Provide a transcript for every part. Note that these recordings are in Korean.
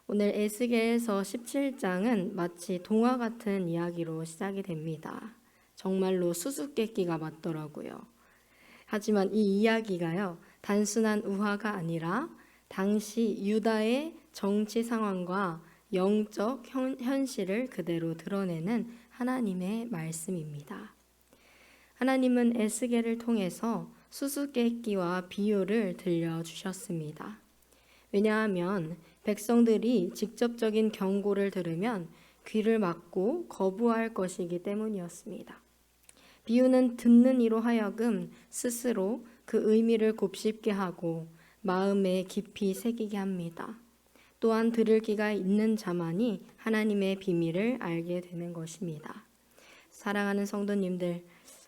오늘 에스겔서 17장은 마치 동화 같은 이야기로 시작이 됩니다. 정말로 수수께끼가 맞더라고요. 하지만 이 이야기가요, 단순한 우화가 아니라 당시 유다의 정치 상황과 영적 현실을 그대로 드러내는 하나님의 말씀입니다. 하나님은 에스겔을 통해서 수수께끼와 비유를 들려주셨습니다. 왜냐하면 백성들이 직접적인 경고를 들으면 귀를 막고 거부할 것이기 때문이었습니다. 비유는 듣는 이로 하여금 스스로 그 의미를 곱씹게 하고 마음에 깊이 새기게 합니다. 또한 들을 귀가 있는 자만이 하나님의 비밀을 알게 되는 것입니다. 사랑하는 성도님들,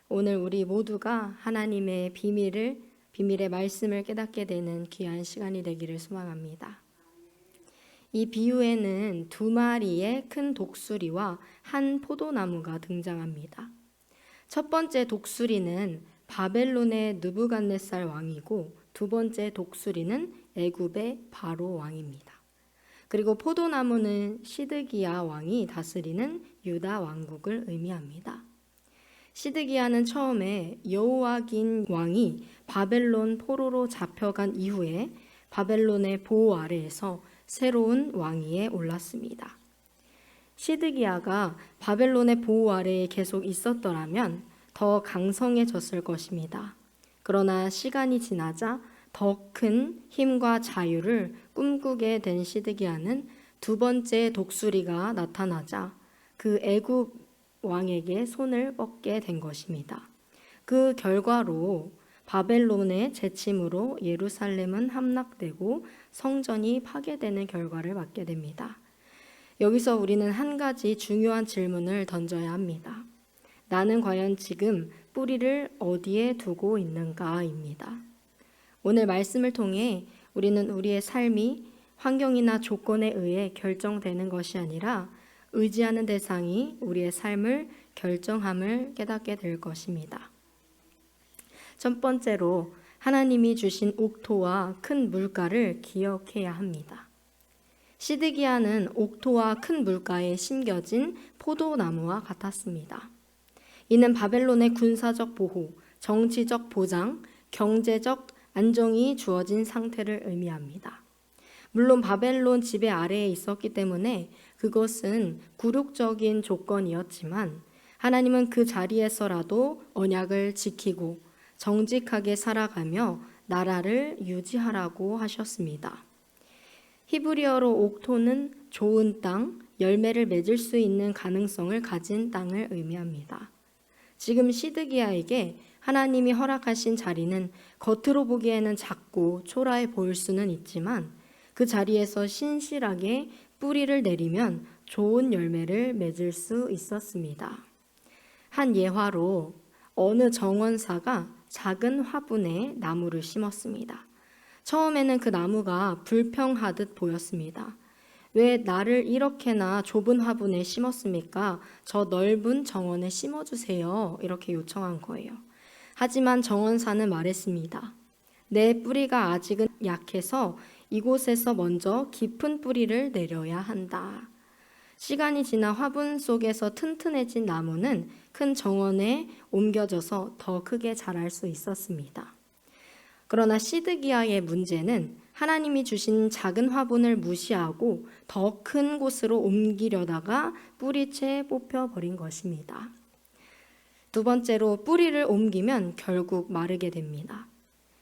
오늘 우리 모두가 하나님의 비밀의 말씀을 깨닫게 되는 귀한 시간이 되기를 소망합니다. 이 비유에는 2마리의 큰 독수리와 한 포도나무가 등장합니다. 첫 번째 독수리는 바벨론의 느부갓네살 왕이고 두 번째 독수리는 애굽의 바로 왕입니다. 그리고 포도나무는 시드기야 왕이 다스리는 유다 왕국을 의미합니다. 시드기야는 처음에 여호와긴 왕이 바벨론 포로로 잡혀간 이후에 바벨론의 보호 아래에서 새로운 왕위에 올랐습니다. 시드기야가 바벨론의 보호 아래에 계속 있었더라면 더 강성해졌을 것입니다. 그러나 시간이 지나자 더 큰 힘과 자유를 꿈꾸게 된 시드기야는 두 번째 독수리가 나타나자 그 애굽 왕에게 손을 뻗게 된 것입니다. 그 결과로 바벨론의 재침으로 예루살렘은 함락되고 성전이 파괴되는 결과를 맞게 됩니다. 여기서 우리는 한 가지 중요한 질문을 던져야 합니다. 나는 과연 지금 뿌리를 어디에 두고 있는가입니다. 오늘 말씀을 통해 우리는 우리의 삶이 환경이나 조건에 의해 결정되는 것이 아니라 의지하는 대상이 우리의 삶을 결정함을 깨닫게 될 것입니다. 첫 번째로 하나님이 주신 옥토와 큰 물가를 기억해야 합니다. 시드기야는 옥토와 큰 물가에 심겨진 포도나무와 같았습니다. 이는 바벨론의 군사적 보호, 정치적 보장, 경제적 안정이 주어진 상태를 의미합니다. 물론 바벨론 지배 아래에 있었기 때문에 그것은 굴욕적인 조건이었지만 하나님은 그 자리에서라도 언약을 지키고 정직하게 살아가며 나라를 유지하라고 하셨습니다. 히브리어로 옥토는 좋은 땅, 열매를 맺을 수 있는 가능성을 가진 땅을 의미합니다. 지금 시드기야에게 하나님이 허락하신 자리는 겉으로 보기에는 작고 초라해 보일 수는 있지만 그 자리에서 신실하게 뿌리를 내리면 좋은 열매를 맺을 수 있었습니다. 한 예화로 어느 정원사가 작은 화분에 나무를 심었습니다. 처음에는 그 나무가 불평하듯 보였습니다. 왜 나를 이렇게나 좁은 화분에 심었습니까? 저 넓은 정원에 심어주세요. 이렇게 요청한 거예요. 하지만 정원사는 말했습니다. 내 뿌리가 아직은 약해서 이곳에서 먼저 깊은 뿌리를 내려야 한다. 시간이 지나 화분 속에서 튼튼해진 나무는 큰 정원에 옮겨져서 더 크게 자랄 수 있었습니다. 그러나 시드기야의 문제는 하나님이 주신 작은 화분을 무시하고 더 큰 곳으로 옮기려다가 뿌리채 뽑혀버린 것입니다. 두 번째로 뿌리를 옮기면 결국 마르게 됩니다.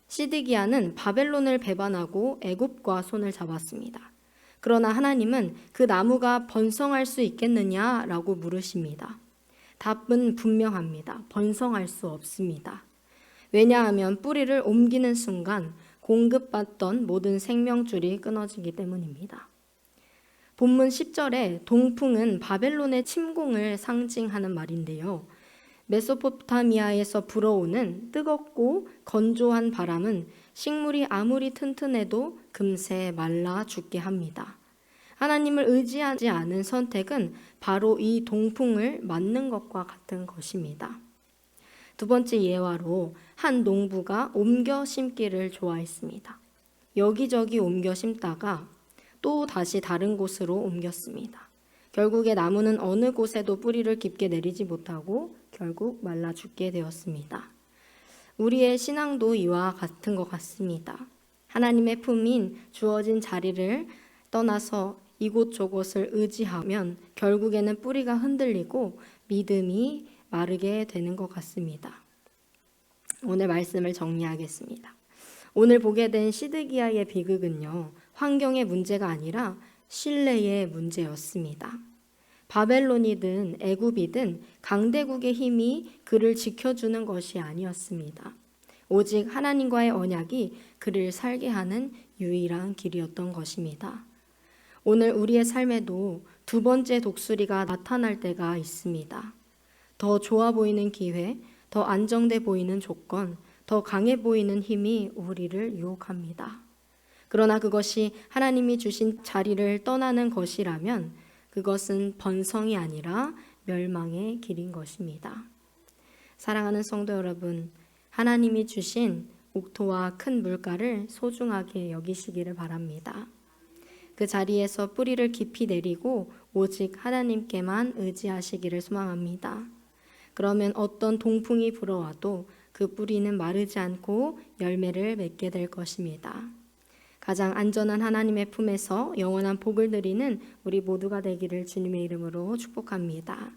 시드기야는 바벨론을 배반하고 애굽과 손을 잡았습니다. 그러나 하나님은 그 나무가 번성할 수 있겠느냐라고 물으십니다. 답은 분명합니다. 번성할 수 없습니다. 왜냐하면 뿌리를 옮기는 순간 공급받던 모든 생명줄이 끊어지기 때문입니다. 본문 10절에 동풍은 바벨론의 침공을 상징하는 말인데요. 메소포타미아에서 불어오는 뜨겁고 건조한 바람은 식물이 아무리 튼튼해도 금세 말라 죽게 합니다. 하나님을 의지하지 않은 선택은 바로 이 동풍을 맞는 것과 같은 것입니다. 두 번째 예화로 한 농부가 옮겨 심기를 좋아했습니다. 여기저기 옮겨 심다가 또 다시 다른 곳으로 옮겼습니다. 결국에 나무는 어느 곳에도 뿌리를 깊게 내리지 못하고 결국 말라 죽게 되었습니다. 우리의 신앙도 이와 같은 것 같습니다. 하나님의 품인 주어진 자리를 떠나서 이곳저곳을 의지하면 결국에는 뿌리가 흔들리고 믿음이 마르게 되는 것 같습니다. 오늘 말씀을 정리하겠습니다. 오늘 보게 된 시드기야의 비극은요, 환경의 문제가 아니라 신뢰의 문제였습니다. 바벨론이든 애굽이든 강대국의 힘이 그를 지켜주는 것이 아니었습니다. 오직 하나님과의 언약이 그를 살게 하는 유일한 길이었던 것입니다. 오늘 우리의 삶에도 두 번째 독수리가 나타날 때가 있습니다. 더 좋아 보이는 기회, 더 안정돼 보이는 조건, 더 강해 보이는 힘이 우리를 유혹합니다. 그러나 그것이 하나님이 주신 자리를 떠나는 것이라면 그것은 번성이 아니라 멸망의 길인 것입니다. 사랑하는 성도 여러분, 하나님이 주신 옥토와 큰 물가를 소중하게 여기시기를 바랍니다. 그 자리에서 뿌리를 깊이 내리고 오직 하나님께만 의지하시기를 소망합니다. 그러면 어떤 동풍이 불어와도 그 뿌리는 마르지 않고 열매를 맺게 될 것입니다. 가장 안전한 하나님의 품에서 영원한 복을 누리는 우리 모두가 되기를 주님의 이름으로 축복합니다.